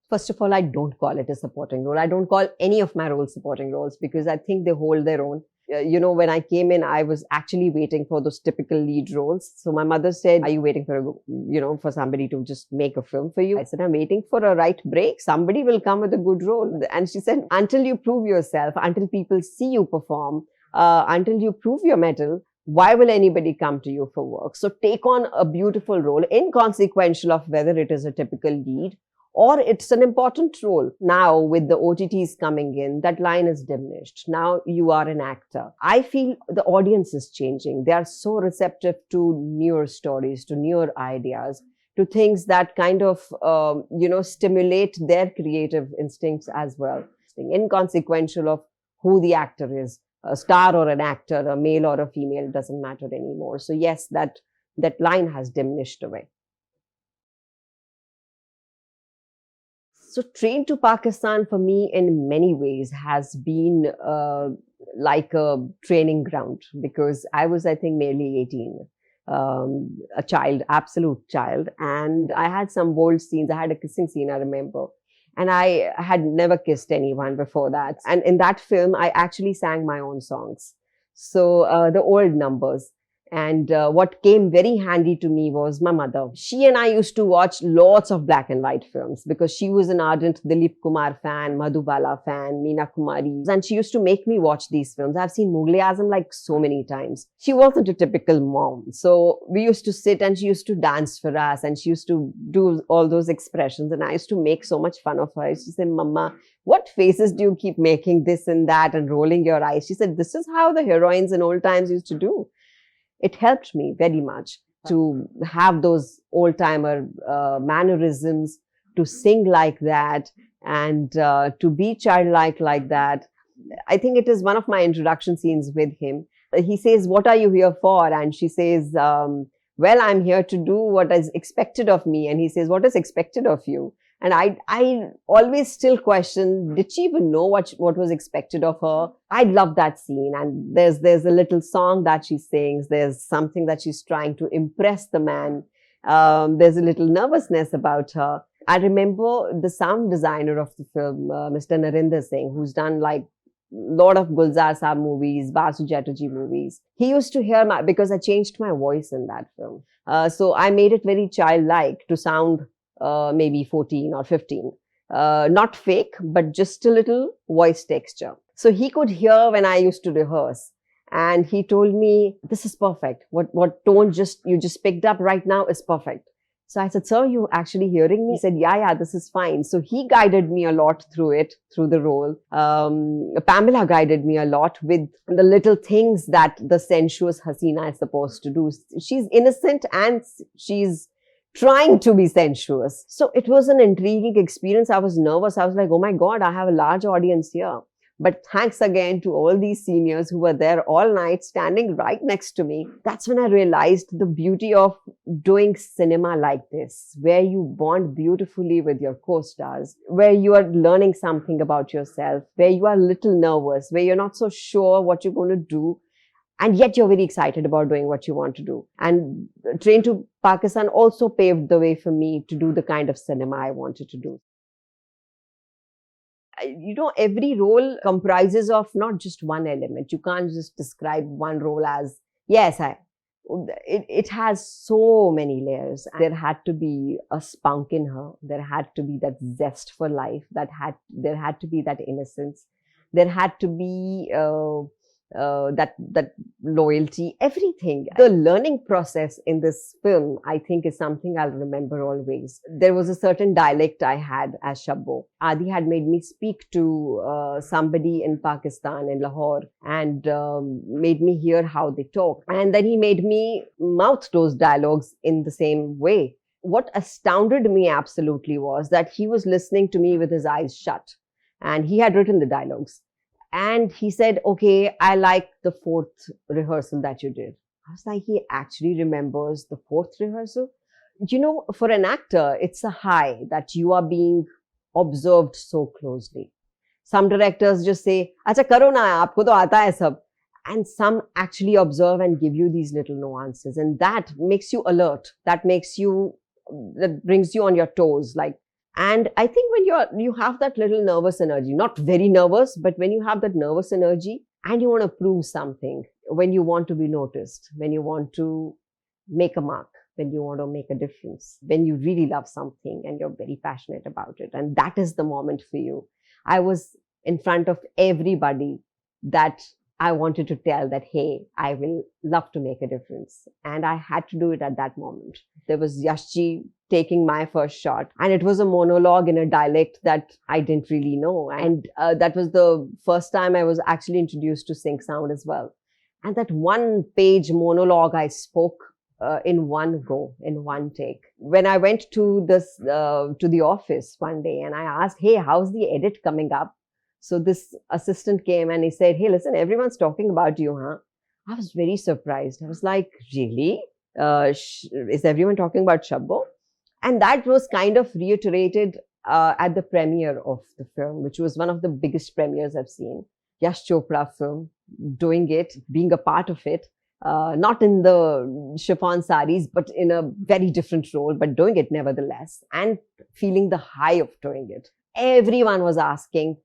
First of all, I don't call it a supporting role. I don't call any of my roles supporting roles because I think they hold their own. When I came in, I was actually waiting for those typical lead roles. So my mother said, "Are you waiting for for somebody to just make a film for you?" I said, "I'm waiting for a right break. Somebody will come with a good role." And she said, "Until you prove yourself, until people see you perform, until you prove your mettle, why will anybody come to you for work? So take on a beautiful role, inconsequential of whether it is a typical lead or it's an important role." Now, with the OTTs coming in, that line is diminished. Now you are an actor. I feel the audience is changing. They are so receptive to newer stories, to newer ideas, to things that kind of, stimulate their creative instincts as well. Inconsequential of who the actor is, a star or an actor, a male or a female, doesn't matter anymore. So yes, that line has diminished away. So, Train to Pakistan for me, in many ways, has been like a training ground because I was, I think, merely 18, a child, absolute child. And I had some bold scenes. I had a kissing scene, I remember. And I had never kissed anyone before that. And in that film, I actually sang my own songs. So, the old numbers. And what came very handy to me was my mother. She and I used to watch lots of black and white films because she was an ardent Dilip Kumar fan, Madhubala fan, Meena Kumari. And she used to make me watch these films. I've seen Mughal-e-Azam like so many times. She wasn't a typical mom. So we used to sit and she used to dance for us and she used to do all those expressions. And I used to make so much fun of her. I used to say, "Mama, what faces do you keep making this and that and rolling your eyes?" She said, "This is how the heroines in old times used to do." It helped me very much to have those old timer mannerisms, to sing like that, and to be childlike like that. I think it is one of my introduction scenes with him. He says, "What are you here for?" And she says, "Well, I'm here to do what is expected of me." And he says, "What is expected of you?" And I always still question, did she even know what was expected of her? I love that scene. And there's a little song that she sings. There's something that she's trying to impress the man. There's a little nervousness about her. I remember the sound designer of the film, Mr. Narinder Singh, who's done like lot of Gulzar Saab movies, Basu Chatterjee movies. He used to hear because I changed my voice in that film. So I made it very childlike to sound maybe 14 or 15. Not fake, but just a little voice texture. So he could hear when I used to rehearse. And he told me, "This is perfect. What tone you just picked up right now is perfect." So I said, "Sir, you actually hearing me?" He said, yeah, this is fine. So he guided me a lot through the role. Pamela guided me a lot with the little things that the sensuous Hasina is supposed to do. She's innocent and she's trying to be sensuous. So it was an intriguing experience. I was nervous. I was like, oh my God, I have a large audience here. But thanks again to all these seniors who were there all night standing right next to me. That's when I realized the beauty of doing cinema like this, where you bond beautifully with your co-stars, where you are learning something about yourself, where you are a little nervous, where you're not so sure what you're going to do. And yet you're very excited about doing what you want to do. And Train to Pakistan also paved the way for me to do the kind of cinema I wanted to do. Every role comprises of not just one element. You can't just describe one role as, yes, it has so many layers. There had to be a spunk in her. There had to be that zest for life. There had to be that innocence. There had to be that loyalty, everything. The learning process in this film, I think, is something I'll remember always. There was a certain dialect I had as Shabbo. Adi had made me speak to somebody in Pakistan, in Lahore, and made me hear how they talk. And then he made me mouth those dialogues in the same way. What astounded me absolutely was that he was listening to me with his eyes shut, and he had written the dialogues. And he said, okay, I like the fourth rehearsal that you did. I was like, he actually remembers the fourth rehearsal? For an actor, it's a high that you are being observed so closely. Some directors just say, "Acha karo na, aapko to aata hai sab." And some actually observe and give you these little nuances. And that makes you alert. That brings you on your toes. Like, And I think when you have that little nervous energy, not very nervous, but when you have that nervous energy and you want to prove something, when you want to be noticed, when you want to make a mark, when you want to make a difference, when you really love something and you're very passionate about it, and that is the moment for you. I was in front of everybody that I wanted to tell that, hey, I will love to make a difference. And I had to do it at that moment. There was Yashji taking my first shot, and it was a monologue in a dialect that I didn't really know. And that was the first time I was actually introduced to sync sound as well. And that one page monologue I spoke in one go, in one take. When I went to the office one day and I asked, hey, how's the edit coming up? So this assistant came and he said, hey, listen, everyone's talking about you, huh? I was very surprised. I was like, really? Is everyone talking about Shabbo? And that was kind of reiterated at the premiere of the film, which was one of the biggest premieres I've seen. Yash Chopra film, doing it, being a part of it, not in the chiffon saris, but in a very different role, but doing it nevertheless, and feeling the high of doing it. Everyone was asking,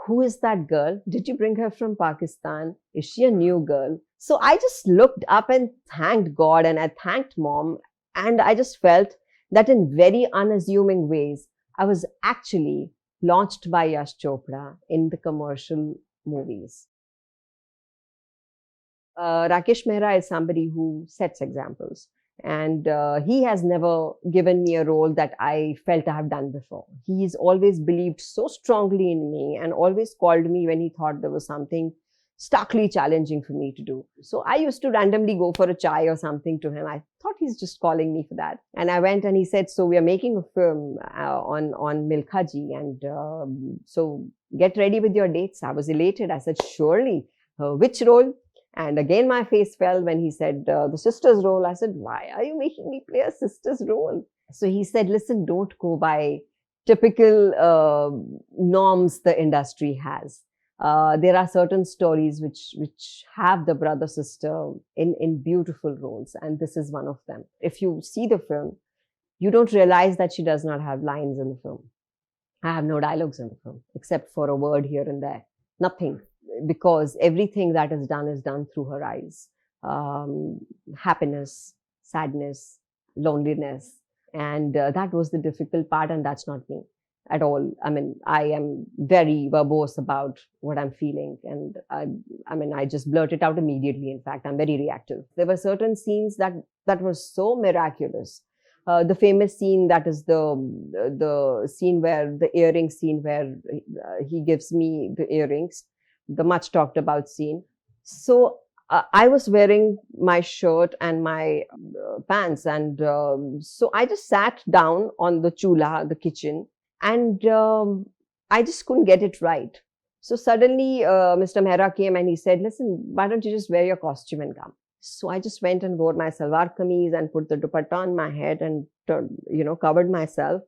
who is that girl? Did you bring her from Pakistan? Is she a new girl? So I just looked up and thanked God, and I thanked mom. And I just felt that in very unassuming ways, I was actually launched by Yash Chopra in the commercial movies. Rakesh Mehra is somebody who sets examples. And he has never given me a role that I felt I have done before. He's always believed so strongly in me and always called me when he thought there was something starkly challenging for me to do. So I used to randomly go for a chai or something to him. I thought he's just calling me for that. And I went and he said, so we are making a film on Milkha Ji. And so get ready with your dates. I was elated. I said, surely. Which role? And again, my face fell when he said the sister's role. I said, why are you making me play a sister's role? So he said, listen, don't go by typical norms the industry has. There are certain stories which have the brother sister in beautiful roles, and this is one of them. If you see the film, you don't realize that she does not have lines in the film. I have no dialogues in the film except for a word here and there. Nothing, because everything that is done through her eyes. Happiness, sadness, loneliness, and that was the difficult part, and that's not me at all. I mean, I am very verbose about what I'm feeling, and I just blurt it out immediately. In fact, I'm very reactive. There were certain scenes that was so miraculous. The famous scene, that is the scene where the earring scene where he gives me the earrings, the much talked about scene. So I was wearing my shirt and my pants, and so I just sat down on the chula, the kitchen, and I just couldn't get it right. So suddenly Mr. Mehra came and he said, listen, why don't you just wear your costume and come? So I just went and wore my salwar kameez and put the dupatta on my head and, covered myself.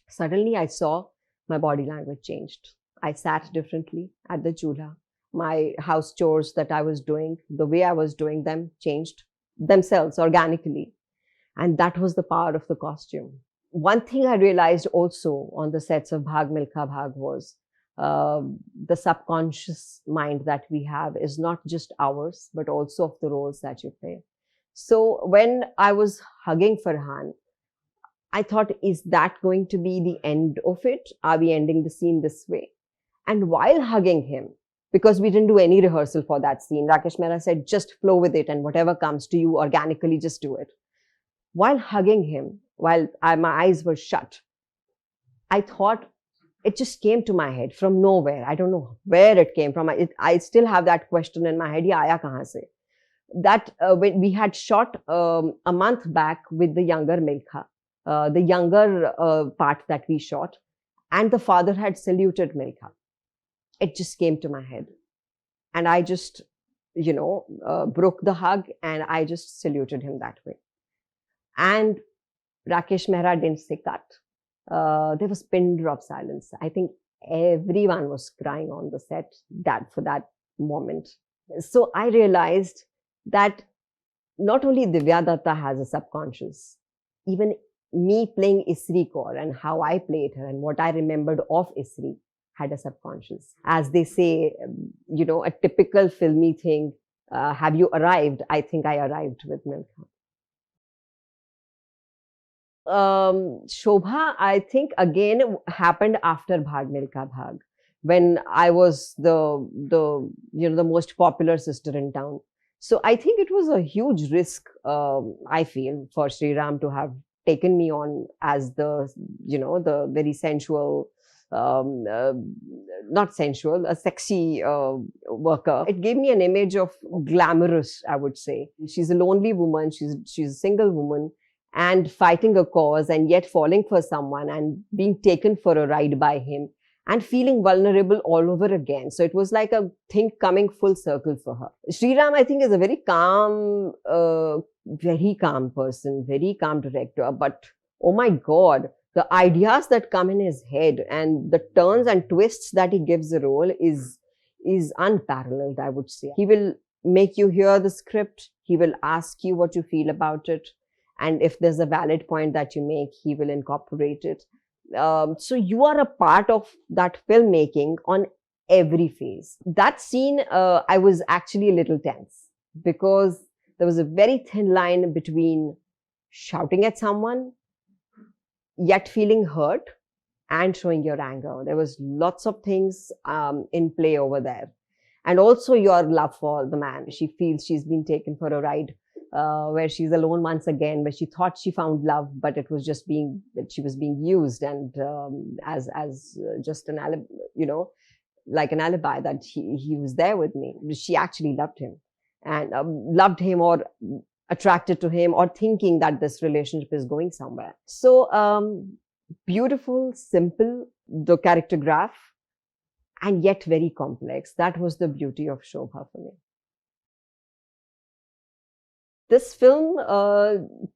Suddenly I saw my body language changed. I sat differently at the chulha. My house chores that I was doing, the way I was doing them changed themselves organically. And that was the power of the costume. One thing I realized also on the sets of Bhag Milkha Bhag was the subconscious mind that we have is not just ours, but also of the roles that you play. So when I was hugging Farhan, I thought, is that going to be the end of it? Are we ending the scene this way? And while hugging him, because we didn't do any rehearsal for that scene, Rakesh Mehra said, just flow with it and whatever comes to you organically, just do it. While hugging him, while my eyes were shut, I thought, it just came to my head from nowhere. I don't know where it came from. I still have that question in my head. Ye aaya kahan se? That when we had shot a month back with the younger Milkha, the younger part that we shot, and the father had saluted Milkha. It just came to my head. And I just, broke the hug and I just saluted him that way. And Rakesh Mehra didn't say cut. There was pin drop silence. I think everyone was crying on the set for that moment. So I realized that not only Divya Dutta has a subconscious, even me playing Isri Kaur and how I played her and what I remembered of Isri had a subconscious. As they say, a typical filmy thing. Have you arrived? I think I arrived with Milka. Shobha, I think again happened after Bhag Milka Bhag, when I was the most popular sister in town. So I think it was a huge risk. I feel for Sri Ram to have taken me on as the very sensual, um, uh, not sensual, a sexy worker. It gave me an image of glamorous. I would say she's a lonely woman. She's a single woman and fighting a cause and yet falling for someone and being taken for a ride by him and feeling vulnerable all over again. So it was like a thing coming full circle for her. Sriram, I think, is a very calm person, very calm director. But oh my God, the ideas that come in his head and the turns and twists that he gives the role is unparalleled, I would say. He will make you hear the script. He will ask you what you feel about it, and if there's a valid point that you make, he will incorporate it. So you are a part of that filmmaking on every phase. That scene, I was actually a little tense because there was a very thin line between shouting at someone yet feeling hurt and showing your anger. There was lots of things in play over there. And also your love for the man. She feels she's been taken for a ride where she's alone once again, where she thought she found love, but it was just that she was being used and as just an alibi, like an alibi that he was there with me. She actually loved him and loved him or attracted to him or thinking that this relationship is going somewhere. So beautiful, simple, the character graph, and yet very complex. That was the beauty of Shobha for me. This film,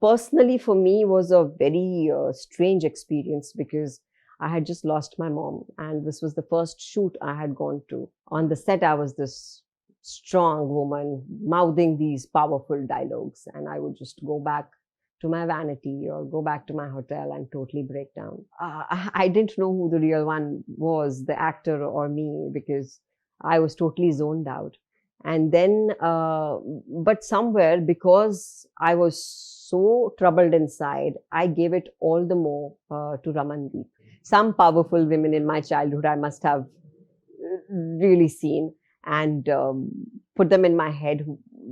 personally for me, was a very strange experience because I had just lost my mom, and this was the first shoot I had gone to. On the set, I was this strong woman mouthing these powerful dialogues, and I would just go back to my vanity or go back to my hotel and totally break down. I didn't know who the real one was, the actor or me, because I was totally zoned out. And then, but somewhere, because I was so troubled inside, I gave it all the more to Ramandeep. Some powerful women in my childhood I must have really seen and put them in my head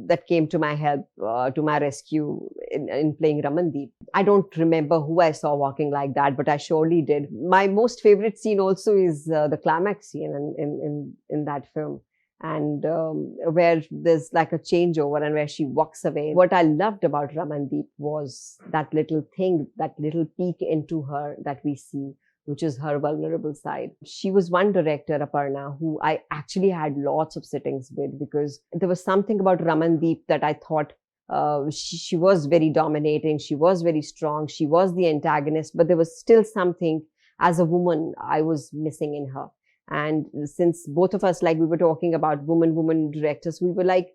that came to my help, to my rescue in playing Ramandeep. I don't remember who I saw walking like that, but I surely did. My most favorite scene also is the climax scene in that film, and where there's like a changeover and where she walks away. What I loved about Ramandeep was that little thing, that little peek into her that we see, which is her vulnerable side. She was one director, Aparna, who I actually had lots of sittings with because there was something about Ramandeep that I thought she was very dominating, she was very strong, she was the antagonist, but there was still something as a woman I was missing in her. And since both of us, like we were talking about woman directors, we were like,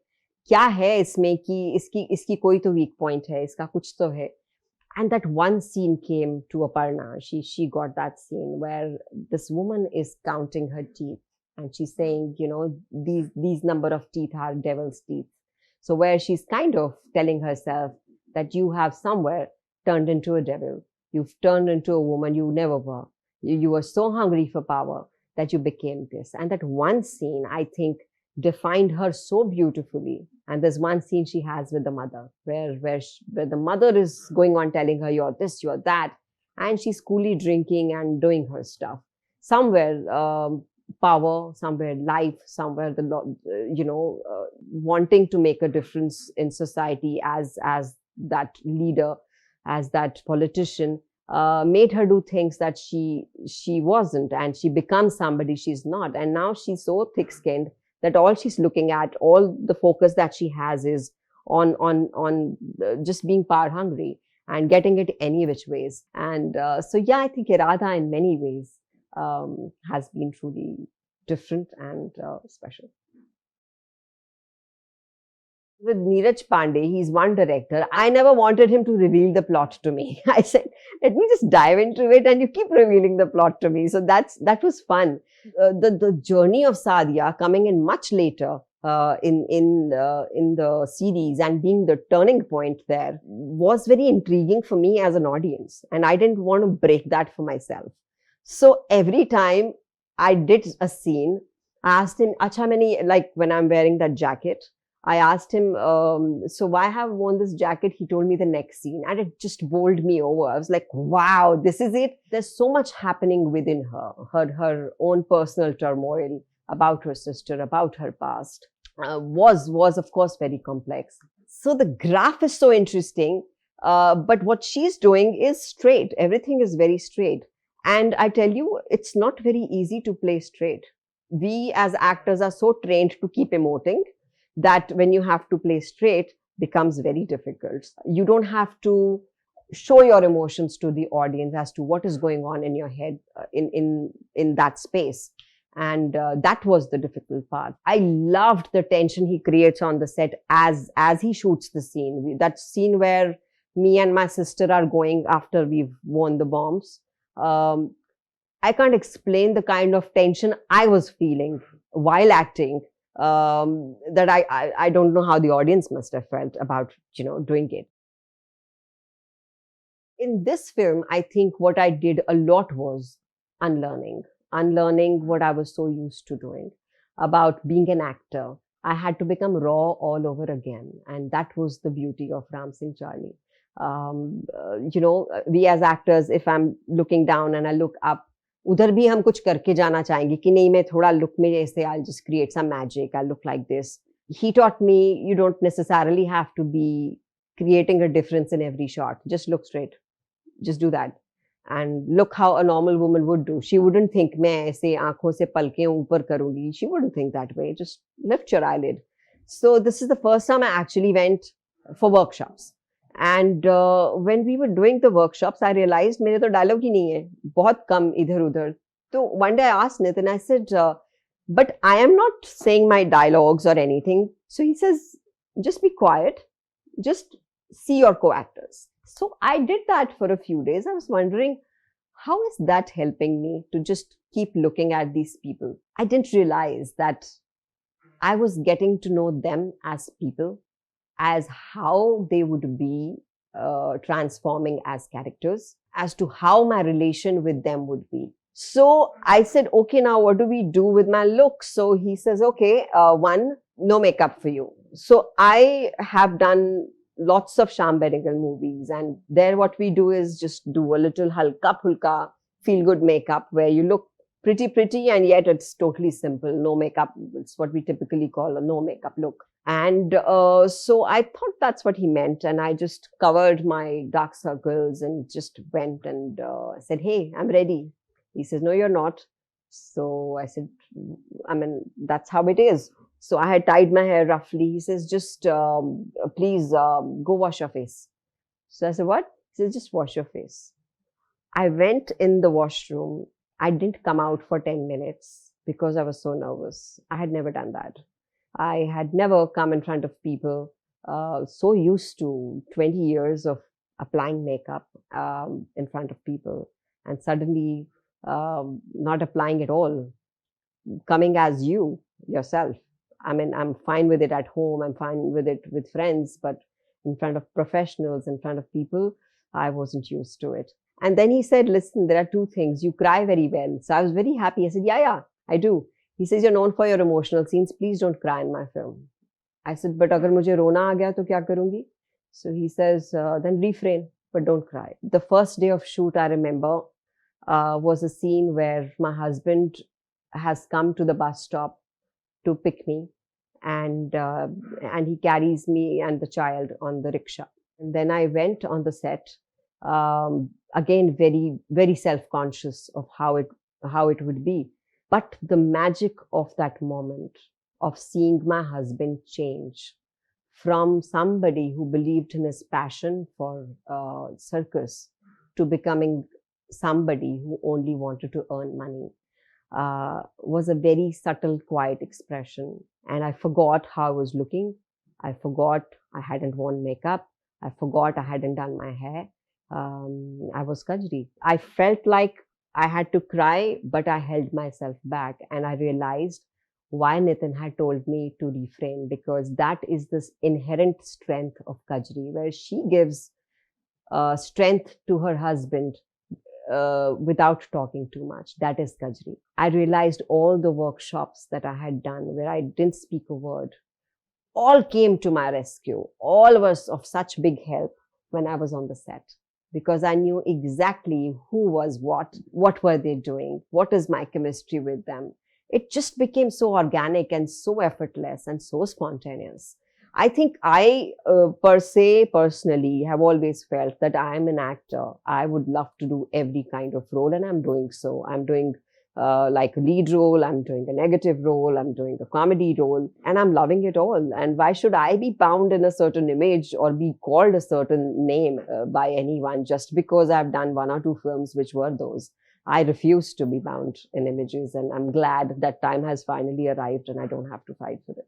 क्या है इसमें कि इसकी कोई तो weak point है, इसका कुछ तो है. And that one scene came to Aparna. She got that scene where this woman is counting her teeth and she's saying, these number of teeth are devil's teeth. So where she's kind of telling herself that you have somewhere turned into a devil. You've turned into a woman you never were. You were so hungry for power that you became this. And that one scene, I think, defined her so beautifully. And there's one scene she has with the mother where the mother is going on telling her, you're this, you're that. And she's coolly drinking and doing her stuff. Somewhere, power, somewhere life, somewhere wanting to make a difference in society as that leader, as that politician, made her do things that she wasn't, and she becomes somebody she's not. And now she's so thick-skinned that all she's looking at, all the focus that she has is on just being power hungry and getting it any which ways. And so yeah, I think Irada in many ways has been truly different and special. With Neeraj Pandey, he's one director. I never wanted him to reveal the plot to me. I said, let me just dive into it and you keep revealing the plot to me. So that was fun. The journey of Sadia coming in much later in the series and being the turning point there was very intriguing for me as an audience. And I didn't want to break that for myself. So every time I did a scene, I asked him, Acha, many, like when I'm wearing that jacket, I asked him, so why have I worn this jacket? He told me the next scene, and it just bowled me over. I was like, wow, this is it. There's so much happening within her own personal turmoil about her sister, about her past, was of course very complex. So the graph is so interesting, but what she's doing is straight. Everything is very straight. And I tell you, it's not very easy to play straight. We as actors are so trained to keep emoting that when you have to play straight becomes very difficult. You don't have to show your emotions to the audience as to what is going on in your head in that space. And that was the difficult part. I loved the tension he creates on the set as he shoots the scene. That scene where me and my sister are going after we've won the bombs. I can't explain the kind of tension I was feeling while acting, that I don't know how the audience must have felt about, doing it. In this film, I think what I did a lot was unlearning what I was so used to doing about being an actor. I had to become raw all over again. And that was the beauty of Ram Singh Charlie. We as actors, if I'm looking down and I look up, उधर भी हम कुछ करके जाना चाहेंगे कि नहीं मैं थोड़ा लुक में जैसे I'll just create some magic, I'll look like this. He taught me you don't necessarily have to be creating a difference in every shot. Just look straight. Just do that. And look how a normal woman would do. She wouldn't think मैं ऐसे आंखों से पलकें ऊपर करूंगी. She wouldn't think that way. Just lift your eyelid. So this is the first time I actually went for workshops. And when we were doing the workshops, I realized मेरे तो dialogue ही नहीं है, बहुत कम इधर उधर. So one day I asked Nitin, I said, but I am not saying my dialogues or anything. So he says, just be quiet, just see your co-actors. So I did that for a few days. I was wondering, how is that helping me to just keep looking at these people? I didn't realize that I was getting to know them as people, as how they would be transforming as characters, as to how my relation with them would be. So I said, okay, now what do we do with my look? So he says, okay, one, no makeup for you. So I have done lots of Shyam Benegal movies, and there what we do is just do a little halka phulka feel good makeup where you look pretty and yet it's totally simple, no makeup. It's what we typically call a no makeup look. And so I thought that's what he meant, and I just covered my dark circles and just went and said, hey, I'm ready. He says, no, you're not. So I said, I mean, that's how it is. So I had tied my hair roughly. He says, just please go wash your face. So I said, what? He says, just wash your face. I went in the washroom. I didn't come out for 10 minutes because I was so nervous. I had never done that. I had never come in front of people, so used to 20 years of applying makeup in front of people, and suddenly not applying at all, coming as yourself. I mean, I'm fine with it at home, I'm fine with it with friends, but in front of professionals, in front of people, I wasn't used to it. And then he said, listen, there are two things. You cry very well. So I was very happy. I said, yeah, I do. He says, you're known for your emotional scenes. Please don't cry in my film. I said, but agar mujhe rona aa gaya to kya karungi? So he says, then refrain, but don't cry. The first day of shoot, I remember, was a scene where my husband has come to the bus stop to pick me, and he carries me and the child on the rickshaw. And then I went on the set, again, very, very self-conscious of how it would be. But the magic of that moment, of seeing my husband change from somebody who believed in his passion for circus to becoming somebody who only wanted to earn money, was a very subtle, quiet expression. And I forgot how I was looking. I forgot I hadn't worn makeup. I forgot I hadn't done my hair. I was Kajri. I felt like I had to cry, but I held myself back. And I realized why Nitin had told me to refrain, because that is this inherent strength of Kajri, where she gives strength to her husband without talking too much. That is Kajri. I realized all the workshops that I had done where I didn't speak a word all came to my rescue. All was of such big help when I was on the set, because I knew exactly who was what were they doing, what is my chemistry with them. It just became so organic and so effortless and so spontaneous. I think I, per se, personally, have always felt that I am an actor. I would love to do every kind of role, and I'm doing so. I'm doing like a lead role, I'm doing a negative role, I'm doing a comedy role, and I'm loving it all. And why should I be bound in a certain image or be called a certain name by anyone just because I've done one or two films which were those? I refuse to be bound in images, and I'm glad that time has finally arrived and I don't have to fight for it.